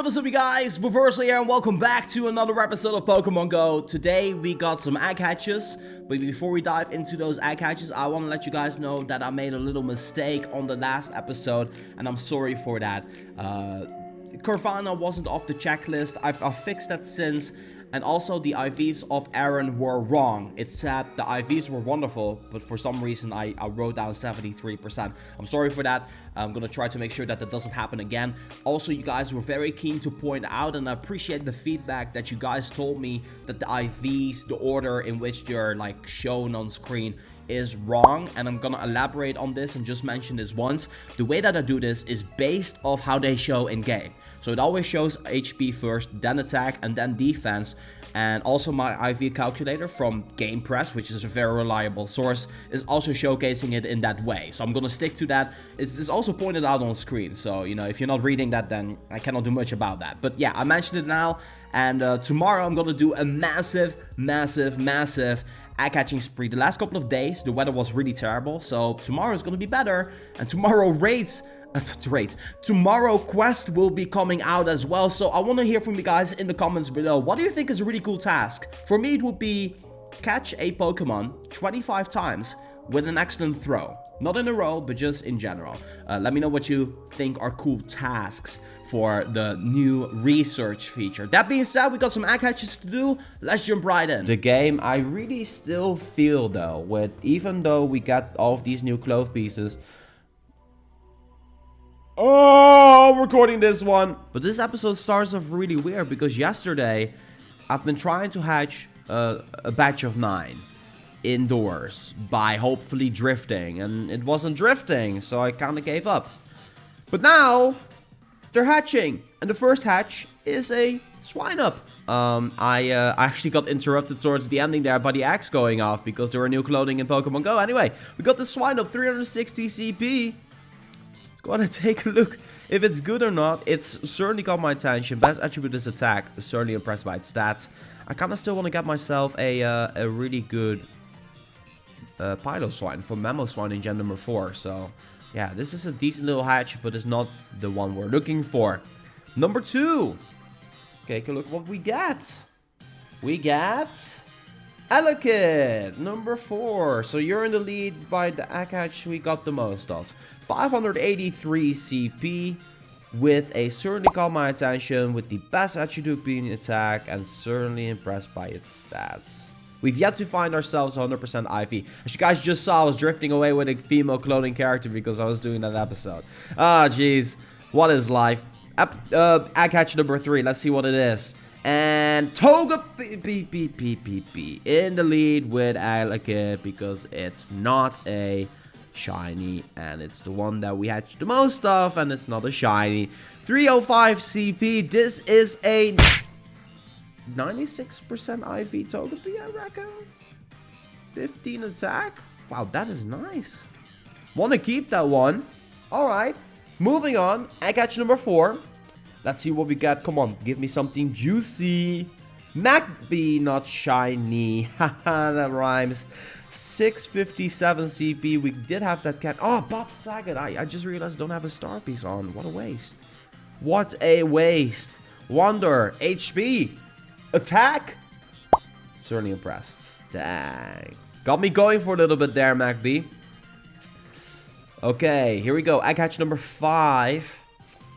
What is up, you guys? Reversal here, and welcome back to another episode of Pokemon Go. Today we got some egg hatches, but before we dive into those egg hatches, I want to let you guys know that I made a little mistake on the last episode, and I'm sorry for that. Carvana wasn't off the checklist. I've fixed that since. And also the IVs of Aaron were wrong. It said the IVs were wonderful, but for some reason I wrote down 73%. I'm sorry for that. I'm gonna try to make sure that doesn't happen again. Also, you guys were very keen to point out, and I appreciate the feedback that you guys told me that the IVs, the order in which they're like shown on screen, is wrong, and I'm gonna elaborate on this and just mention this once. The way that I do this is based off how they show in game. So it always shows HP first, then attack, and then defense. And also my IV calculator from Game Press, which is a very reliable source, is also showcasing it in that way. So I'm gonna stick to that. It's also pointed out on screen, so you know, if you're not reading that, then I cannot do much about that. But yeah, I mentioned it now, and tomorrow I'm gonna do a massive egg hatching spree. The last couple of days the weather was really terrible, so tomorrow is gonna be better, and tomorrow tomorrow quest will be coming out as well. So I want to hear from you guys in the comments below. What do you think is a really cool task? For me, it would be catch a Pokemon 25 times with an excellent throw. Not in a row, but just in general. Let me know what you think are cool tasks for the new research feature. That being said, we got some egg hatches to do. Let's jump right in. The game, I really still feel though, even though we got all of these new cloth pieces. Oh, I'm recording this one. But this episode starts off really weird because yesterday I've been trying to hatch a batch of 9 indoors by hopefully drifting, and it wasn't drifting, so I kind of gave up. But now they're hatching, and the first hatch is a Wynaut. I actually got interrupted towards the ending there by the axe going off because there were new clothing in Pokemon Go. Anyway, we got the Wynaut 360 CP. Let's go and take a look if it's good or not. It's certainly got my attention. Best attribute is attack. Certainly impressed by its stats. I kind of still want to get myself a really good Piloswine for Mamoswine in Gen number 4. So yeah, this is a decent little hatch, but it's not the one we're looking for. Number 2. Let's take a look what we get. We get Elekid, number 4. So you're in the lead by the egg hatch we got the most of. 583 CP with a certainly caught my attention with the best attribute being attack, and certainly impressed by its stats. We've yet to find ourselves 100% IV. As you guys just saw, I was drifting away with a female clothing character because I was doing that episode. Ah, jeez. What is life? Egg hatch number 3. Let's see what it is. And Togepi Pichu in the lead with Elekid because it's not a shiny, and it's the one that we hatched the most of, and it's not a shiny. 305 CP. This is a 96% IV Togepi, I reckon. 15 attack. Wow, that is nice. Want to keep that one. Alright, moving on. Egg hatch number 4. Let's see what we got. Come on, give me something juicy. Magby, not shiny. Haha, that rhymes. 657 CP. We did have that cat. Oh, Bob Saget. I just realized I don't have a star piece on. What a waste. What a waste. Wonder. HP. Attack. Certainly impressed. Dang. Got me going for a little bit there, Magby. Okay, here we go. Egg hatch number 5.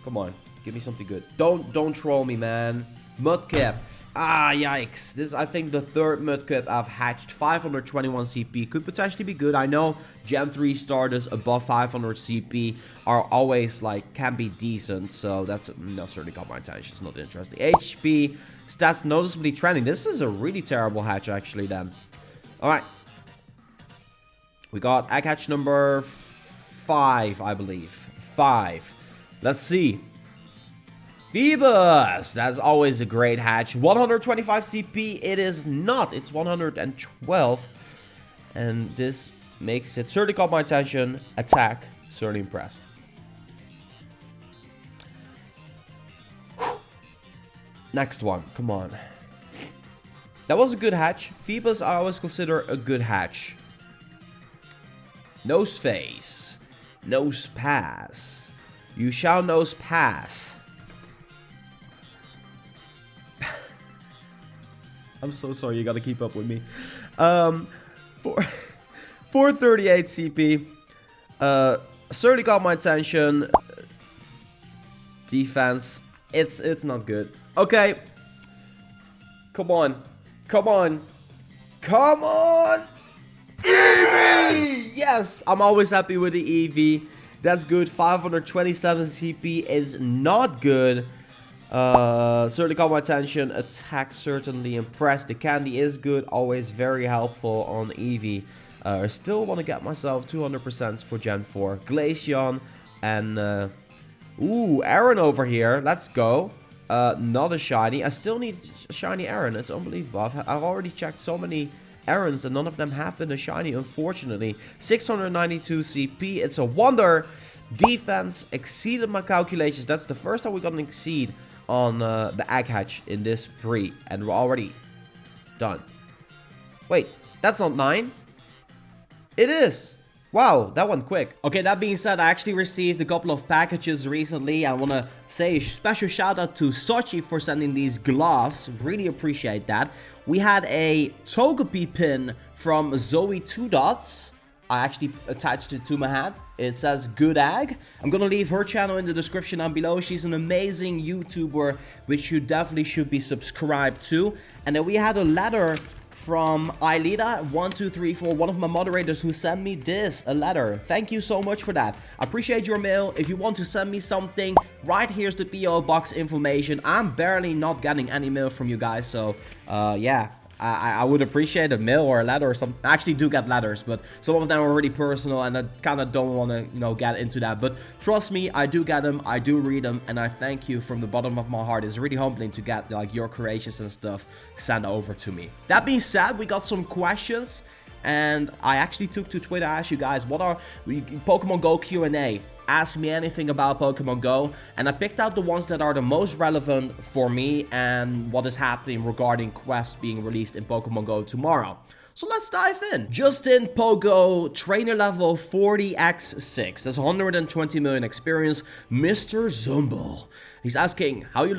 Come on. Give me something good. Don't troll me, man. Mudkip. Ah, yikes. This is, I think, the 3rd Mudkip I've hatched. 521 CP. Could potentially be good. I know Gen 3 Stardust above 500 CP are always, like, can be decent. So that's certainly got my attention. It's not interesting. HP. Stats noticeably trending. This is a really terrible hatch, actually, then. Alright. We got egg hatch number 5, I believe. 5. Let's see. Phoebus, that's always a great hatch. 125 CP, it is not. It's 112. And this makes it certainly caught my attention. Attack, certainly impressed. Whew. Next one, come on. That was a good hatch. Phoebus I always consider a good hatch. Nose face. Nose pass. You shall nose pass. I'm so sorry, you gotta keep up with me. 438 CP. Certainly caught my attention. Defense, it's not good. Okay. Come on. Come on. Come on! EV! Yes! I'm always happy with the EV. That's good. 527 CP is not good. Certainly caught my attention. Attack certainly impressed. The candy is good. Always very helpful on Eevee. I still want to get myself 200% for Gen 4. Glaceon and... ooh, Aaron over here. Let's go. Not a shiny. I still need a shiny Aaron. It's unbelievable. I've already checked so many Aarons and none of them have been a shiny, unfortunately. 692 CP. It's a wonder. Defense exceeded my calculations. That's the first time we're going to exceed on the Egg Hatch in this pre. And we're already done. Wait, that's not 9. It is. Wow, that went quick. Okay, that being said, I actually received a couple of packages recently. I want to say a special shout out to Sochi for sending these gloves. Really appreciate that. We had a Togepi pin from Zoe 2 Dots. I actually attached it to my hat. It says Good Egg. I'm gonna leave her channel in the description down below. She's an amazing YouTuber, which you definitely should be subscribed to. And then we had a letter from Ilida1234, one of my moderators, who sent me a letter. Thank you so much for that. I appreciate your mail. If you want to send me something, right here's the PO box information. I'm barely not getting any mail from you guys, so yeah. I would appreciate a mail or a letter or something. I actually do get letters, but some of them are really personal and I kind of don't want to, you know, get into that. But trust me, I do get them, I do read them, and I thank you from the bottom of my heart. It's really humbling to get like your creations and stuff sent over to me. That being said, we got some questions, and I actually took to Twitter to ask you guys, what are Pokemon Go Q&A? Ask me anything about Pokemon Go, and I picked out the ones that are the most relevant for me and what is happening regarding quests being released in Pokemon Go tomorrow. So let's dive in. Justin Pogo, trainer level 40x6. That's 120 million experience. Mr. Zumble. He's asking, how much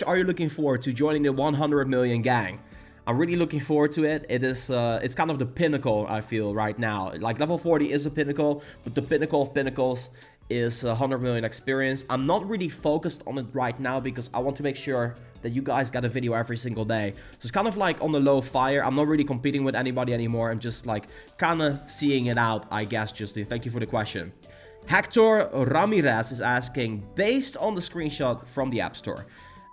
are you looking forward to joining the 100 million gang? I'm really looking forward to it. It's kind of the pinnacle, I feel, right now. Like, level 40 is a pinnacle, but the pinnacle of pinnacles is 100 million experience. I'm not really focused on it right now because I want to make sure that you guys get a video every single day. So it's kind of like on the low fire. I'm not really competing with anybody anymore. I'm just like kind of seeing it out, I guess, Justin. Thank you for the question. Hector Ramirez is asking, based on the screenshot from the App Store,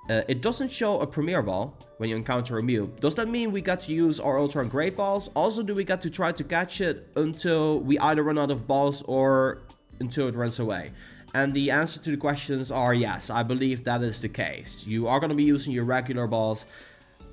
it doesn't show a Premier Ball when you encounter a Mew. Does that mean we got to use our Ultra and Great Balls? Also, do we get to try to catch it until we either run out of balls or until it runs away? And the answer to the questions are yes, I believe that is the case. You are going to be using your regular balls,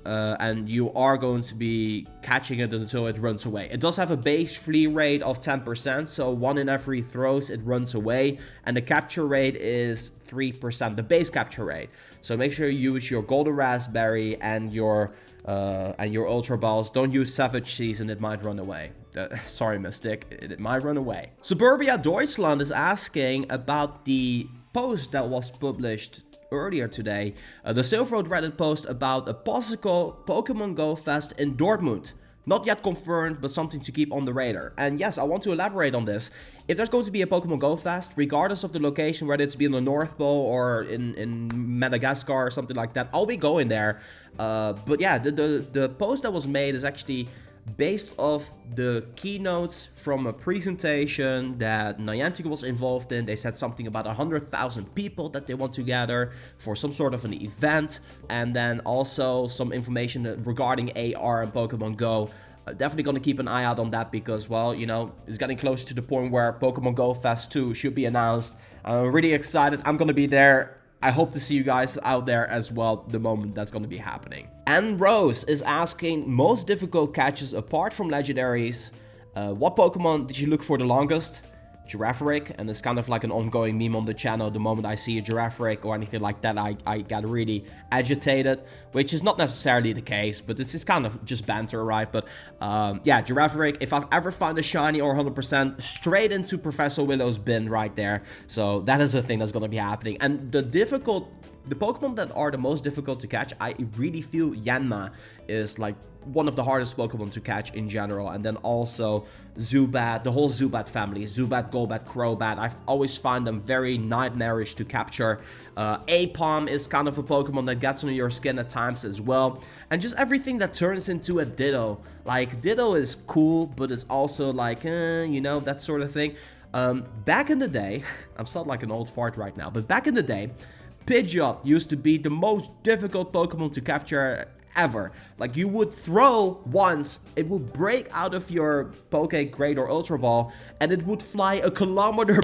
and you are going to be catching it until it runs away. It does have a base flee rate of 10%, so 1 in every throws it runs away, and the capture rate is 3%, the base capture rate. So make sure you use your Golden Raspberry and your Ultra Balls. Don't use Savage Season, it might run away. Sorry, Mystic, it might run away. Suburbia Deutschland is asking about the post that was published earlier today, the Silver Road Reddit post about a possible Pokemon Go Fest in Dortmund. Not yet confirmed, but something to keep on the radar. And yes, I want to elaborate on this. If there's going to be a Pokemon Go Fest, regardless of the location, whether it's be in the North Pole or in Madagascar or something like that, I'll be going there. But yeah, the post that was made is actually based off the keynotes from a presentation that Niantic was involved in. They said something about 100,000 people that they want to gather for some sort of an event, and then also some information regarding AR and Pokemon Go. Definitely gonna keep an eye out on that because, well, you know, it's getting close to the point where Pokemon Go Fest 2 should be announced. I'm really excited. I'm gonna be there. I hope to see you guys out there as well the moment that's going to be happening. And Rose is asking, most difficult catches apart from legendaries, what Pokemon did you look for the longest? Giraffaric, and it's kind of like an ongoing meme on the channel. The moment I see a Giraffaric or anything like that, I get really agitated, which is not necessarily the case, but this is kind of just banter, right? But yeah, Giraffaric, if I ever find a shiny or 100%, straight into Professor Willow's bin right there. So that is a thing that's going to be happening. And the difficult the Pokemon that are the most difficult to catch, I really feel Yanma is like one of the hardest Pokemon to catch in general, and then also Zubat, the whole Zubat family, Zubat, Golbat, Crobat, I always find them very nightmarish to capture. Apom is kind of a Pokemon that gets under your skin at times as well, and just everything that turns into a Ditto. Like, Ditto is cool, but it's also like, you know, that sort of thing. Back in the day, I'm sounding like an old fart right now, but back in the day, Pidgeot used to be the most difficult Pokemon to capture ever. Like, you would throw once, it would break out of your Poke Great or Ultra Ball, and it would fly 1 kilometer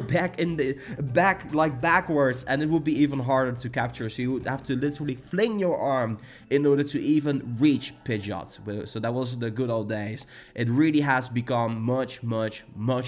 backwards, and it would be even harder to capture. So you would have to literally fling your arm in order to even reach Pidgeot. So that was the good old days. It really has become much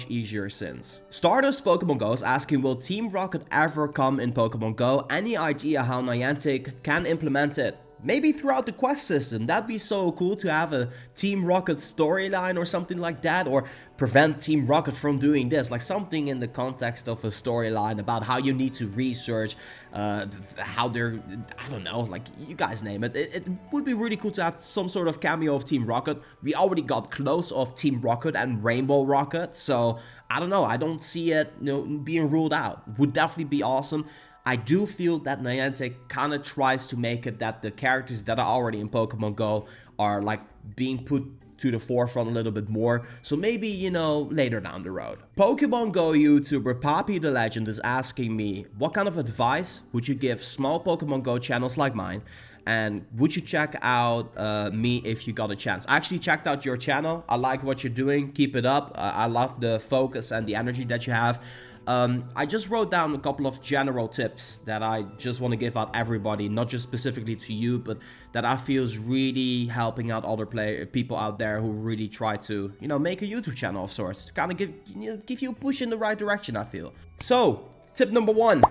easier since. Stardust Pokemon Go is asking, will Team Rocket ever come in Pokemon Go? Any idea how Niantic can implement it? Maybe throughout the quest system. That'd be so cool to have a Team Rocket storyline or something like that, or prevent Team Rocket from doing this, like something in the context of a storyline about how you need to research, how they're, I don't know, like, you guys name it. It would be really cool to have some sort of cameo of Team Rocket. We already got close of Team Rocket and Rainbow Rocket, so I don't know, I don't see it, you know, being ruled out. Would definitely be awesome. I do feel that Niantic kind of tries to make it that the characters that are already in Pokemon Go are like being put to the forefront a little bit more, so maybe, you know, later down the road. Pokemon GO YouTuber Poppy the Legend is asking me, what kind of advice would you give small Pokemon Go channels like mine, and would you check out me if you got a chance? I actually checked out your channel, I like what you're doing, keep it up, I love the focus and the energy that you have. I just wrote down a couple of general tips that I just want to give out everybody, not just specifically to you, but that I feel is really helping out other people out there who really try to, you know, make a YouTube channel of sorts, to kind of give you a push in the right direction, I feel. So, tip number 1.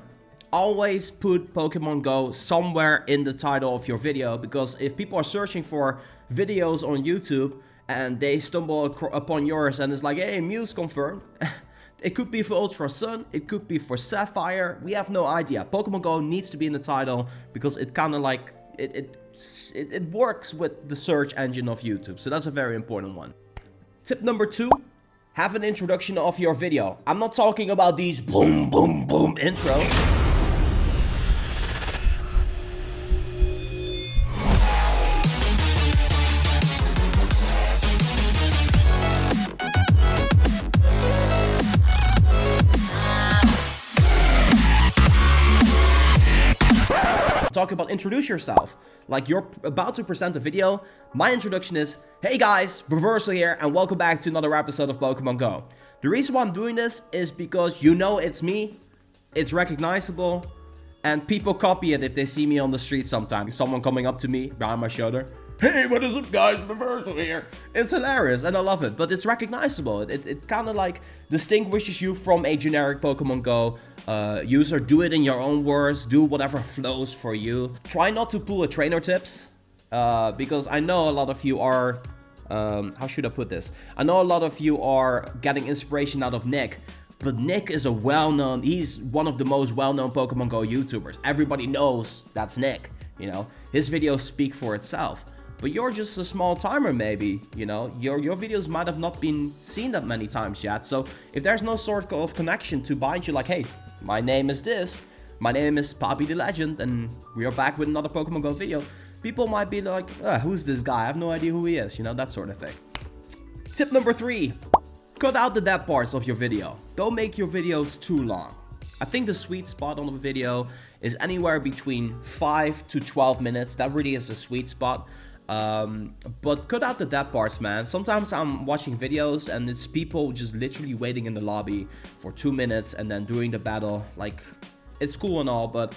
Always put Pokemon Go somewhere in the title of your video, because if people are searching for videos on YouTube and they stumble upon yours and it's like, hey, Muse confirmed. It could be for Ultra Sun, it could be for Sapphire, we have no idea. Pokemon Go needs to be in the title because it kind of like, it works with the search engine of YouTube, so that's a very important one. Tip number 2, have an introduction of your video. I'm not talking about these boom boom boom intros. Talking about introduce yourself, like you're about to present a video. My introduction is, hey guys, Reversal here, and welcome back to another episode of Pokemon Go. The reason why I'm doing this is because you know it's me, it's recognizable, and people copy it if they see me on the street sometimes. Someone coming up to me behind my shoulder, hey, what is up guys, Reversal here. It's hilarious and I love it, but it's recognizable. It kind of like distinguishes you from a generic Pokemon Go user. Do it in your own words, do whatever flows for you. Try not to pull a trainer tips, because I know a lot of you are, how should I put this? I know a lot of you are getting inspiration out of Nick, but Nick is he's one of the most well-known Pokemon Go YouTubers. Everybody knows that's Nick, you know, his videos speak for itself. But you're just a small timer maybe, you know, your videos might have not been seen that many times yet. So if there's no sort of connection to bind you, like, hey, my name is this, my name is Poppy the Legend, and we are back with another Pokemon Go video, people might be like, who's this guy? I have no idea who he is, you know, that sort of thing. Tip number 3, cut out the dead parts of your video. Don't make your videos too long. I think the sweet spot on a video is anywhere between 5 to 12 minutes. That really is a sweet spot. But cut out the dead parts, man. Sometimes I'm watching videos and it's people just literally waiting in the lobby for 2 minutes and then doing the battle. Like, it's cool and all, but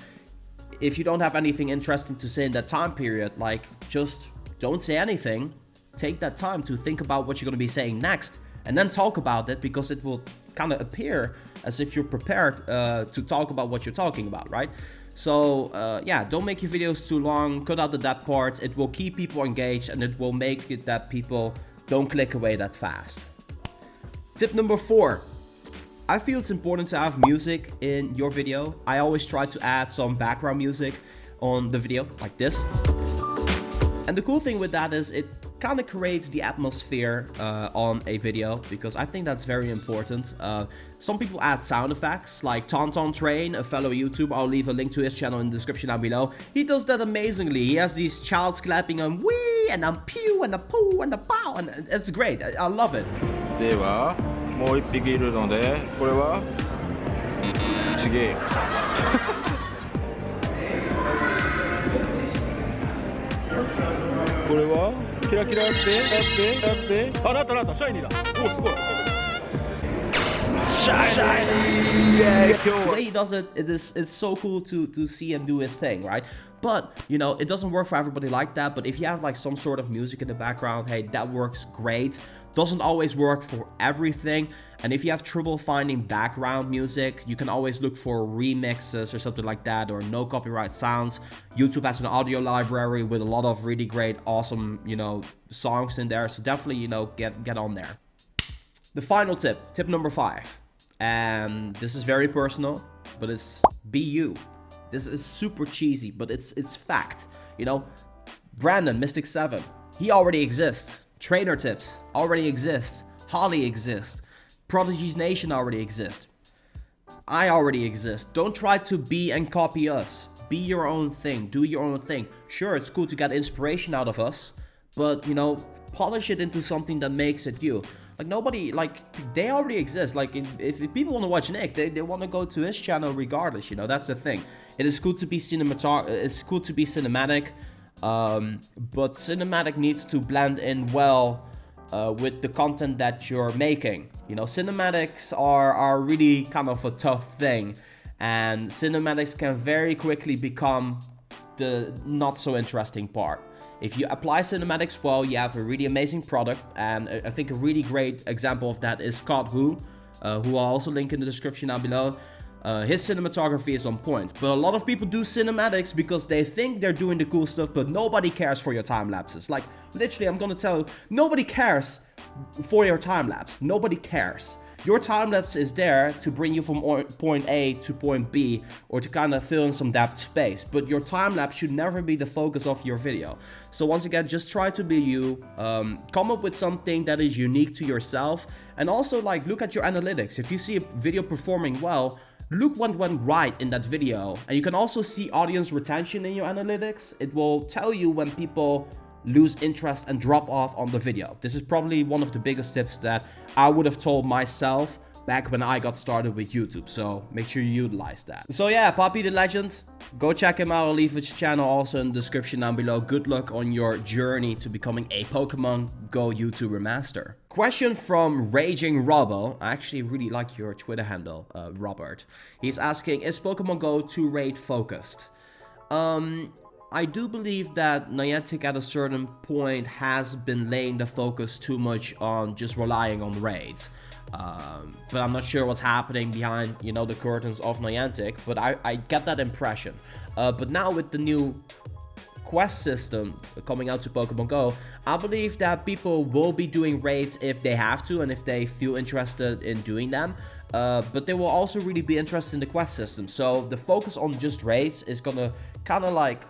if you don't have anything interesting to say in that time period, like, just don't say anything. Take that time to think about what you're going to be saying next, and then talk about it, because it will kind of appear as if you're prepared to talk about what you're talking about, right? So yeah, don't make your videos too long, cut out the dead parts. It will keep people engaged and it will make it that people don't click away that fast. Tip number 4, I feel it's important to have music in your video. I always try to add some background music. on the video like this. And the cool thing with that is it kind of creates the atmosphere on a video, because I think that's very important. Some people add sound effects, like Tauntaun Train, a fellow YouTuber. I'll leave a link to his channel in the description down below. He does that amazingly. He has these childs clapping and wee and a pew and a poo and a pow, and it's great. I love it. ではもう一匹いるので、これは次。これはキラキラってあ、なったシャイニーだ。お、すごい。The way he does it, it's so cool to see him do his thing, right? But, you know, it doesn't work for everybody like that. But if you have like some sort of music in the background, hey, that works great. Doesn't always work for everything. And if you have trouble finding background music, you can always look for remixes or something like that, or no copyright sounds. YouTube has an audio library with a lot of really great, awesome, you know, songs in there. So definitely, you know, get on there. The final tip number 5, and this is very personal, but it's be you. This is super cheesy, but it's fact. You know, Brandon, Mystic 7, he already exists. Trainer Tips already exists. Holly exists. Prodigy's Nation already exists. I already exist. Don't try to be and copy us. Be your own thing. Do your own thing. Sure, it's cool to get inspiration out of us, but, you know, polish it into something that makes it you. Like, nobody, like, they already exist. Like, if people want to watch Nick, they want to go to his channel regardless, you know, that's the thing. It is cool to be cinematic, but cinematic needs to blend in well with the content that you're making. You know, cinematics are really kind of a tough thing, and cinematics can very quickly become the not so interesting part. If you apply cinematics well, you have a really amazing product, and I think a really great example of that is Scott who I'll also link in the description down below. His cinematography is on point, but a lot of people do cinematics because they think they're doing the cool stuff, but nobody cares for your time lapses. Like, literally, I'm gonna tell you, nobody cares for your time lapse. Nobody cares. Your time lapse is there to bring you from point A to point B, or to kind of fill in some depth space, but your time lapse should never be the focus of your video. So once again, just try to be you, come up with something that is unique to yourself, and also like look at your analytics. If you see a video performing well, look what went right in that video, and you can also see audience retention in your analytics. It will tell you when people lose interest and drop off on the video. This is probably one of the biggest tips that I would have told myself back when I got started with YouTube, so make sure you utilize that. So yeah, Poppy the Legend, go check him out. I'll leave his channel also in the description down below. Good luck on your journey to becoming a Pokemon Go YouTuber master. Question from Raging Robbo. I actually really like your Twitter handle, Robert. He's asking, is Pokemon Go too raid focused? I do believe that Niantic at a certain point has been laying the focus too much on just relying on raids. But I'm not sure what's happening behind, you know, the curtains of Niantic, but I get that impression. But now with the new quest system coming out to Pokemon Go, I believe that people will be doing raids if they have to and if they feel interested in doing them. But they will also really be interested in the quest system. So the focus on just raids is gonna kind of like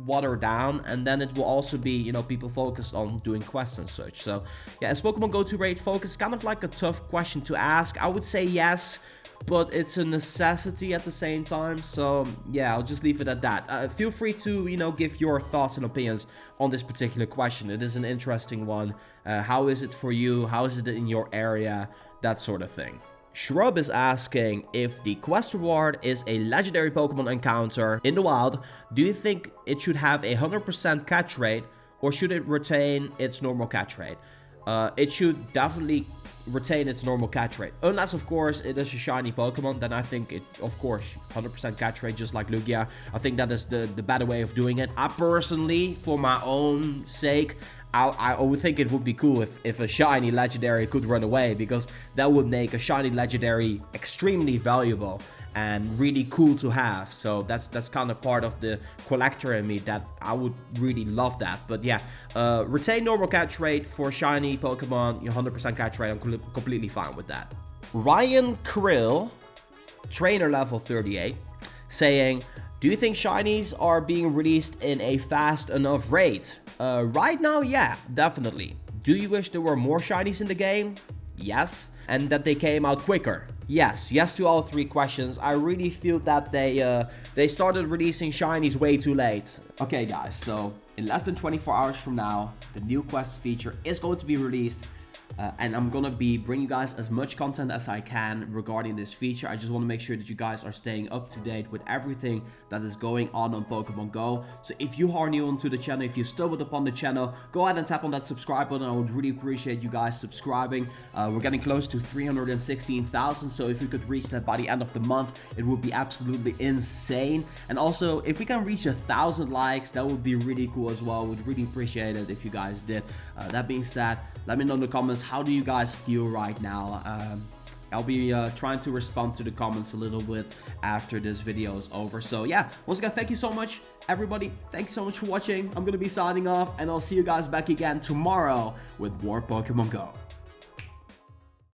water down, and then it will also be, you know, people focused on doing quests and such. So yeah, is Pokemon Go to raid focus? Kind of like a tough question to ask. I would say yes, but it's a necessity at the same time. So yeah, I'll just leave it at that. Feel free to, you know, give your thoughts and opinions on this particular question. It is an interesting one. How is it for you? How is it in your area? That sort of thing. Shrub is asking, if the quest reward is a legendary Pokemon encounter in the wild, do you think it should have a 100% catch rate, or should it retain its normal catch rate? It should definitely retain its normal catch rate, unless of course it is a shiny Pokemon. Then I think it, of course, 100% catch rate, just like Lugia. I think that is the better way of doing it. I personally, for my own sake, I would think it would be cool if a shiny legendary could run away, because that would make a shiny legendary extremely valuable and really cool to have. So that's kind of part of the collector in me, that I would really love that. But yeah, retain normal catch rate for shiny Pokemon, 100% catch rate, I'm completely fine with that. Ryan Krill, trainer level 38, saying, Do you think shinies are being released in a fast enough rate? Right now, yeah, definitely. Do you wish there were more shinies in the game? Yes. And that they came out quicker? Yes. Yes to all 3 questions. I really feel that they started releasing shinies way too late. Okay guys, so in less than 24 hours from now, the new quest feature is going to be released. And I'm gonna be bringing you guys as much content as I can regarding this feature. I just want to make sure that you guys are staying up to date with everything that is going on Pokemon Go. So if you are new onto the channel, if you stumbled upon the channel, go ahead and tap on that subscribe button. I would really appreciate you guys subscribing. We're getting close to 316,000, so if we could reach that by the end of the month, it would be absolutely insane. And also, if we can reach 1,000 likes, that would be really cool as well. Would really appreciate it if you guys did. That being said, let me know in the comments, how do you guys feel right now? I'll be trying to respond to the comments a little bit after this video is over. So yeah, once again, thank you so much, everybody. Thank you so much for watching. I'm gonna be signing off, and I'll see you guys back again tomorrow with more Pokemon Go.